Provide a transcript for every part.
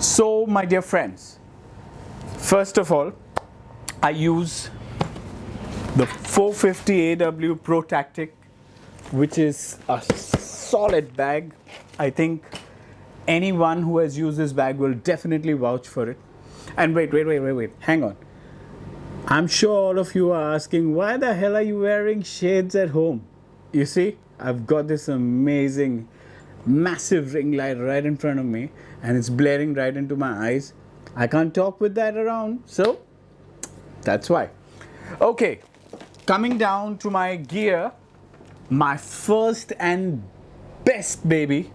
So my dear friends, first of all, I use the 450 AW Pro Tactic, which is a solid bag. I think anyone who has used this bag will definitely vouch for it. And wait, hang on. I'm sure all of you are asking, why the hell are you wearing shades at home? You see, I've got this amazing, massive ring light right in front of me, and it's blaring right into my eyes. I can't talk with that around, so that's why. Okay, coming down to my gear, my first and best baby,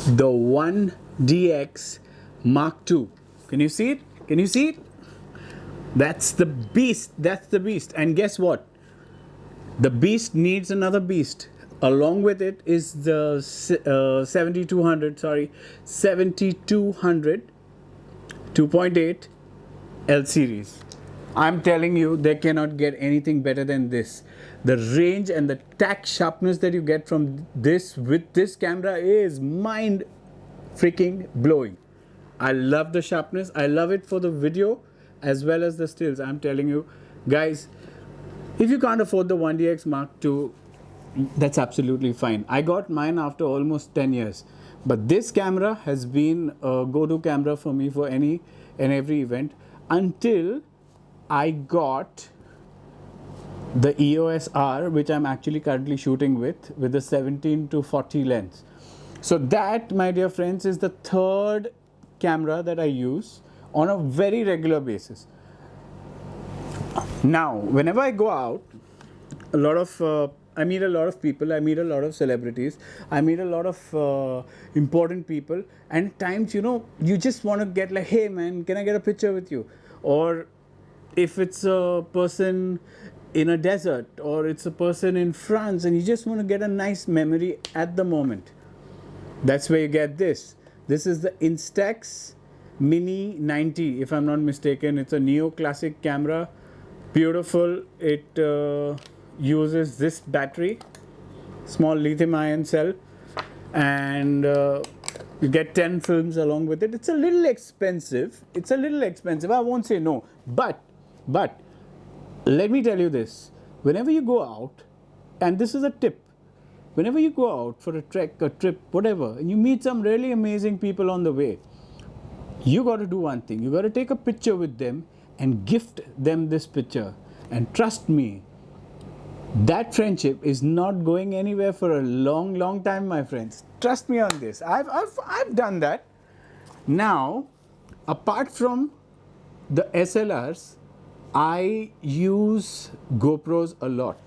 the 1DX Mark II. Can you see it? Can you see it? That's the beast. That's the beast. And guess what? The beast needs another beast. Along with it is the 7200 2.8 L series. I'm telling you, they cannot get anything better than this. The range and the tack sharpness that you get from this with this camera is mind freaking blowing. I love the sharpness. I love it for the video as well as the stills. I'm telling you guys, if you can't afford the 1DX Mark II, that's absolutely fine. I got mine after almost 10 years. But this camera has been a go-to camera for me for any and every event until I got the EOS R, which I'm actually currently shooting with the 17-40 lens. So that, my dear friends, is the third camera that I use on a very regular basis. Now, whenever I go out, I meet a lot of people, I meet a lot of celebrities, I meet a lot of important people, and at times, you just want to get like, hey man, can I get a picture with you? Or if it's a person in a desert, or it's a person in France, and you just want to get a nice memory at the moment. That's where you get this. This is the Instax Mini 90, if I'm not mistaken. It's a neoclassic camera. Beautiful. It uses this battery, small lithium-ion cell, and you get 10 films along with it. It's a little expensive. I won't say no. But let me tell you this. Whenever you go out, and this is a tip, whenever you go out for a trek, a trip, whatever, and you meet some really amazing people on the way, you got to do one thing. You got to take a picture with them and gift them this picture. And trust me, that friendship is not going anywhere for a long time, my friends. Trust me on this. I've done that. Now, apart from the SLRs, I use GoPros a lot.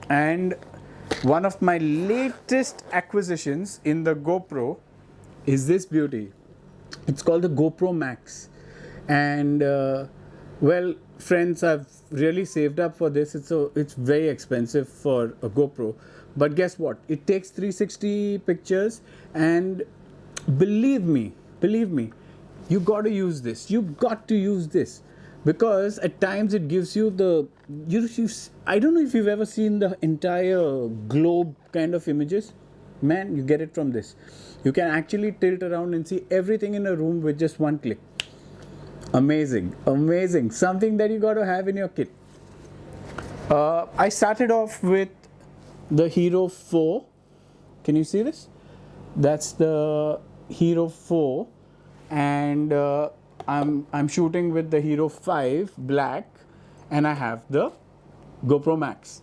And one of my latest acquisitions in the GoPro is this beauty. It's called the GoPro Max. And well, friends, I've really saved up for this. It's very expensive for a GoPro. But guess what? It takes 360 pictures, and believe me, you got to use this. You got to use this. Because at times it gives you the, I don't know if you've ever seen the entire globe kind of images. Man, you get it from this. You can actually tilt around and see everything in a room with just one click. Amazing. Something that you got to have in your kit. I started off with the Hero 4. Can you see this? That's the Hero 4. And I'm shooting with the Hero 5 black, and I have the GoPro Max.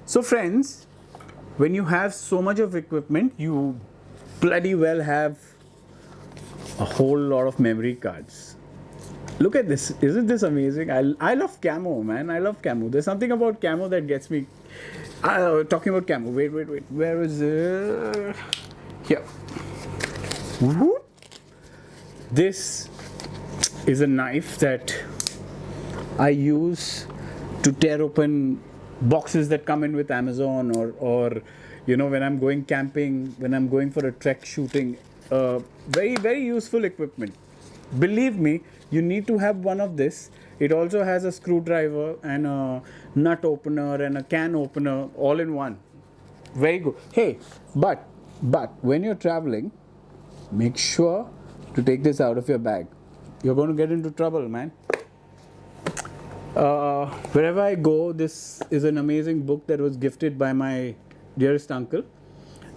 So friends, when you have so much of equipment, you bloody well have a whole lot of memory cards. Look at this. Isn't this amazing? I love camo, man. I love camo. There's something about camo that gets me. Talking about camo. Wait. Where is it? Here. Woo-hoo. This is a knife that I use to tear open boxes that come in with Amazon, or when I'm going camping, when I'm going for a trek shooting. Very useful equipment. Believe me, you need to have one of this. It also has a screwdriver and a nut opener and a can opener all in one. Very good. Hey, but when you're traveling, make sure to take this out of your bag. You're going to get into trouble, man. Wherever I go, this is an amazing book that was gifted by my dearest uncle,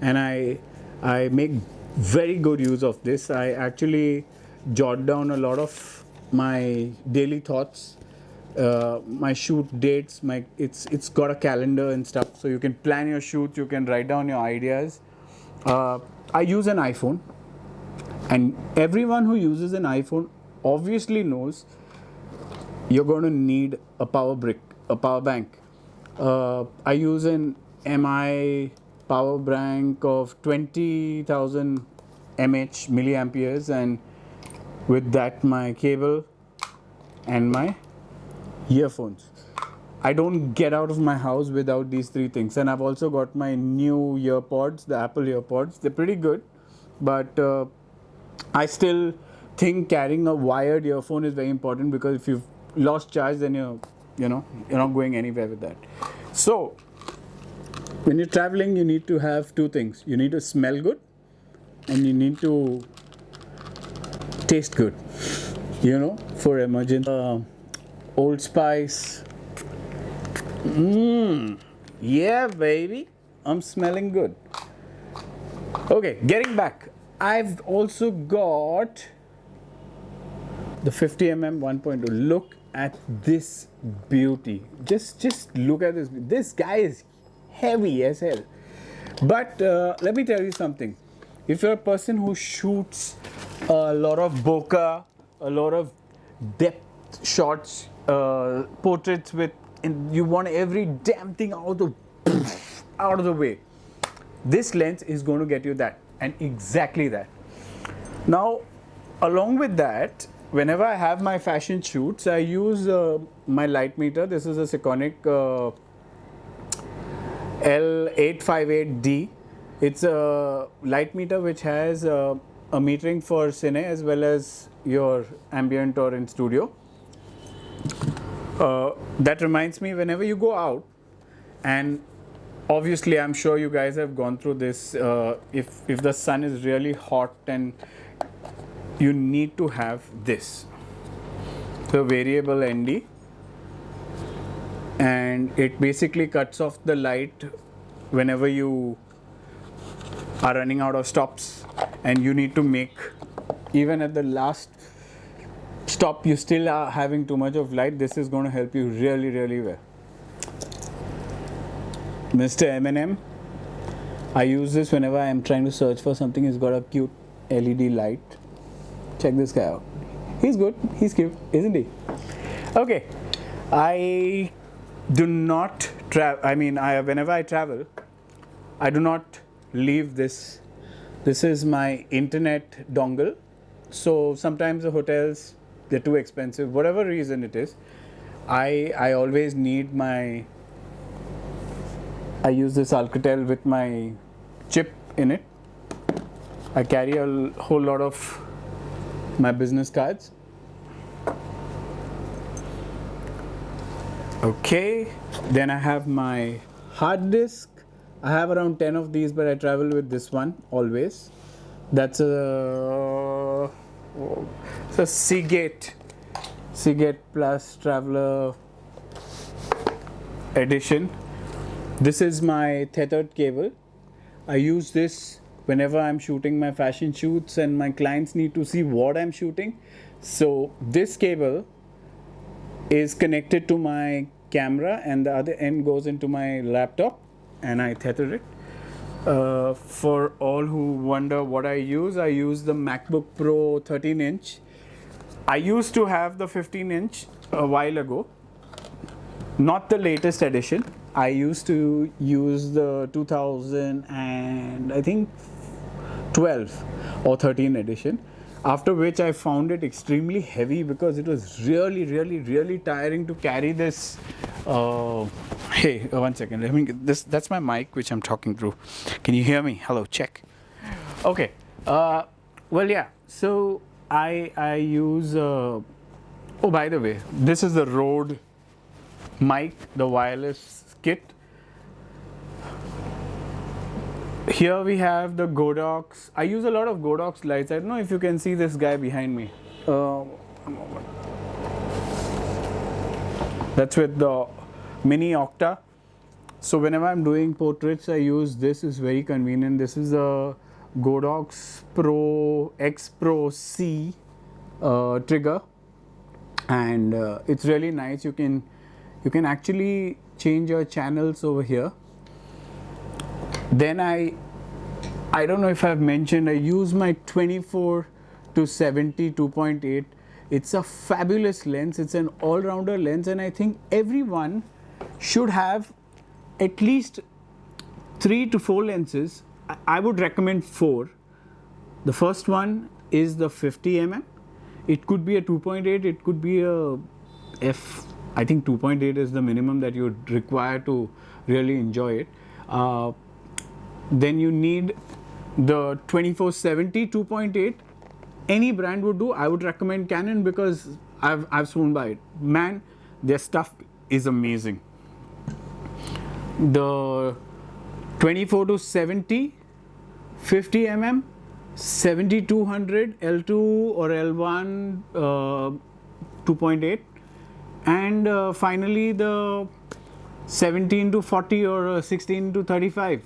and I make very good use of this. I actually jot down a lot of my daily thoughts, my shoot dates. It's got a calendar and stuff, so you can plan your shoot. You can write down your ideas. I use an iPhone, and everyone who uses an iPhone obviously knows you're going to need a power bank. I use an MI power bank of 20,000 milliamperes, and with that my cable and my earphones. I don't get out of my house without these three things. And I've also got my new earpods, the Apple earpods. They're pretty good, but I still think carrying a wired earphone is very important, because if you've lost charge, then you're not going anywhere with that. So when you're traveling, you need to have two things. You need to smell good, and you need to taste good, for emergency. Old Spice. Yeah, baby, I'm smelling good. Okay, getting back, I've also got the 50mm 1.2. Look at this beauty. Just look at this. This guy is heavy as hell. But let me tell you something. If you're a person who shoots a lot of bokeh, a lot of depth shots, portraits and you want every damn thing out of the way, this lens is going to get you that, and exactly that. Now, along with that, whenever I have my fashion shoots, I use my light meter. This is a Sekonic L858D. It's a light meter which has a metering for cine as well as your ambient or in studio. That reminds me, whenever you go out, and obviously I'm sure you guys have gone through this, if the sun is really hot, and you need to have this, the variable ND, and it basically cuts off the light whenever you are running out of stops, and you need to make, even at the last stop, you still are having too much of light. This is going to help you really, really well. Mr. M&M, I use this whenever I am trying to search for something. He's got a cute LED light. Check this guy out. He's good. He's cute, isn't he? Okay. I do not travel. Whenever I travel, I do not leave this. This is my internet dongle. So sometimes the hotels, they're too expensive. Whatever reason it is, I always need my. I use this Alcatel with my chip in it. I carry a whole lot of my business cards. Okay, then I have my hard disk. I have around 10 of these, but I travel with this one always. That's a Seagate Plus Traveler edition. This is my tethered cable. I use this whenever I'm shooting my fashion shoots and my clients need to see what I'm shooting. So this cable is connected to my camera, and the other end goes into my laptop, and I tether it. For all who wonder what I use the MacBook Pro 13-inch. I used to have the 15-inch a while ago, not the latest edition. I used to use the 2012 or 13 edition, after which I found it extremely heavy because it was really tiring to carry this. Hey, one second, let me get this. That's my mic which I'm talking through. Can you hear me? Hello, check. Okay. Well, yeah, so I use oh, by the way, this is the Rode mic, the wireless kit. Here we have the Godox. I use a lot of Godox lights. I don't know if you can see this guy behind me. That's with the mini Octa. So whenever I'm doing portraits, I use this. It's very convenient. This is a Godox Pro X Pro C trigger, and it's really nice. You can actually change your channels over here. Then I don't know if I've mentioned, I use my 24 to 70 2.8. It's a fabulous lens. It's an all-rounder lens, and I think everyone should have at least 3 to 4 lenses. I would recommend 4. The first one is the 50 mm. It could be a 2.8, it could be a f. I think 2.8 is the minimum that you would require to really enjoy it. Then you need the 24-70 2.8. Any brand would do. I would recommend Canon because I've sworn by it. Man, their stuff is amazing. The 24 to 70, 50 mm, 70-200 L2 or L1 2.8, and finally the 17 to 40 or 16 to 35.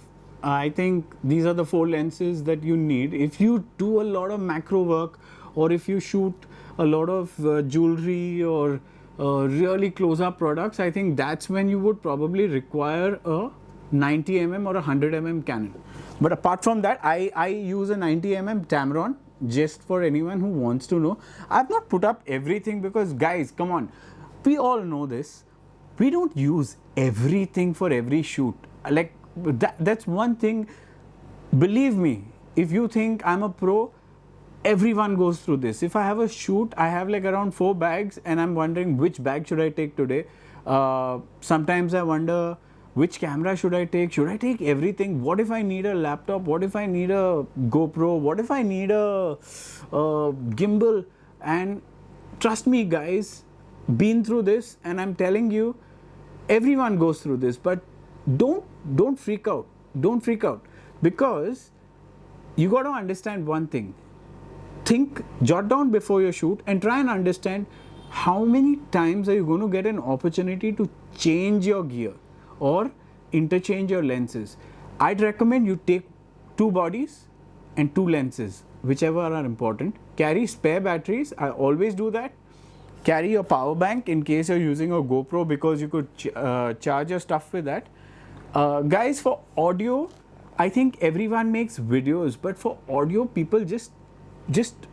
I think these are the 4 lenses that you need. If you do a lot of macro work, or if you shoot a lot of jewelry or really close-up products, I think that's when you would probably require a 90 mm or a 100 mm Canon. But apart from that, I use a 90 mm Tamron, just for anyone who wants to know. I've not put up everything because, guys, come on, we all know this. We don't use everything for every shoot. Like, that's one thing. Believe me, if you think I'm a pro, everyone goes through this. If I have a shoot, I have like around 4 bags, and I'm wondering which bag should I take today. Sometimes I wonder which camera should I take. Should I take everything? What if I need a laptop? What if I need a GoPro? What if I need a gimbal? And trust me, guys, been through this, and I'm telling you, everyone goes through this. But don't freak out. Don't freak out, because you got to understand one thing. Jot down before your shoot and try and understand how many times are you going to get an opportunity to change your gear or interchange your lenses. I'd recommend you take 2 bodies and 2 lenses, whichever are important. Carry spare batteries. I always do that. Carry your power bank in case you're using a GoPro, because you could charge your stuff with that. Guys, for audio, I think everyone makes videos, but for audio, people just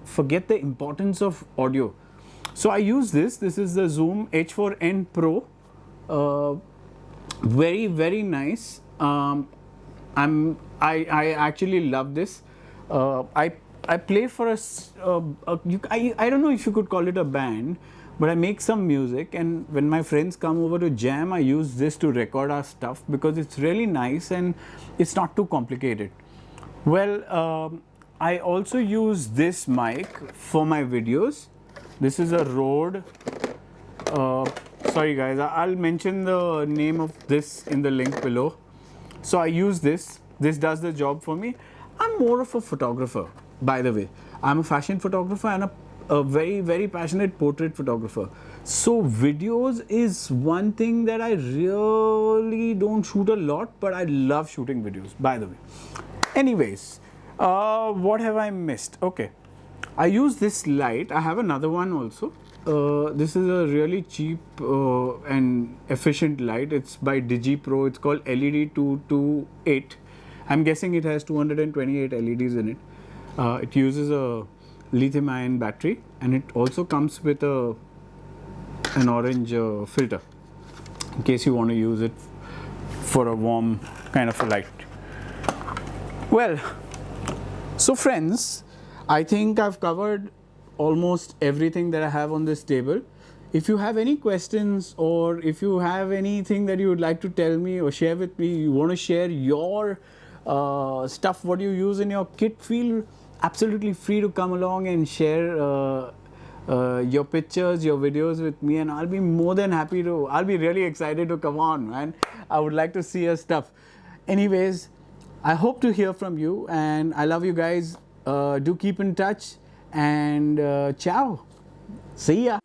forget the importance of audio. So I use this. This is the Zoom H4n Pro. Very, very nice. I actually love this. I play for I don't know if you could call it a band, but I make some music, and when my friends come over to jam, I use this to record our stuff because it's really nice and it's not too complicated. Well, I also use this mic for my videos. This is a Rode. Sorry guys, I'll mention the name of this in the link below. So I use this. This does the job for me. I'm more of a photographer, by the way. I'm a fashion photographer and a very, very passionate portrait photographer. So videos is one thing that I really don't shoot a lot, but I love shooting videos, by the way. Anyways, what have I missed? Okay, I use this light. I have another one also. This is a really cheap and efficient light. It's by DigiPro. It's called LED 228. I'm guessing it has 228 LEDs in it. It uses a lithium-ion battery, and it also comes with an orange filter in case you want to use it for a warm kind of a light. Well, so friends, I think I've covered almost everything that I have on this table. If you have any questions, or if you have anything that you would like to tell me or share with me, you want to share your stuff, what you use in your kit, feel absolutely free to come along and share your pictures, your videos with me, and I'll be more than happy to. I'll be really excited to come on, man. I would like to see your stuff. Anyways, I hope to hear from you, and I love you guys. Do keep in touch, and ciao. See ya.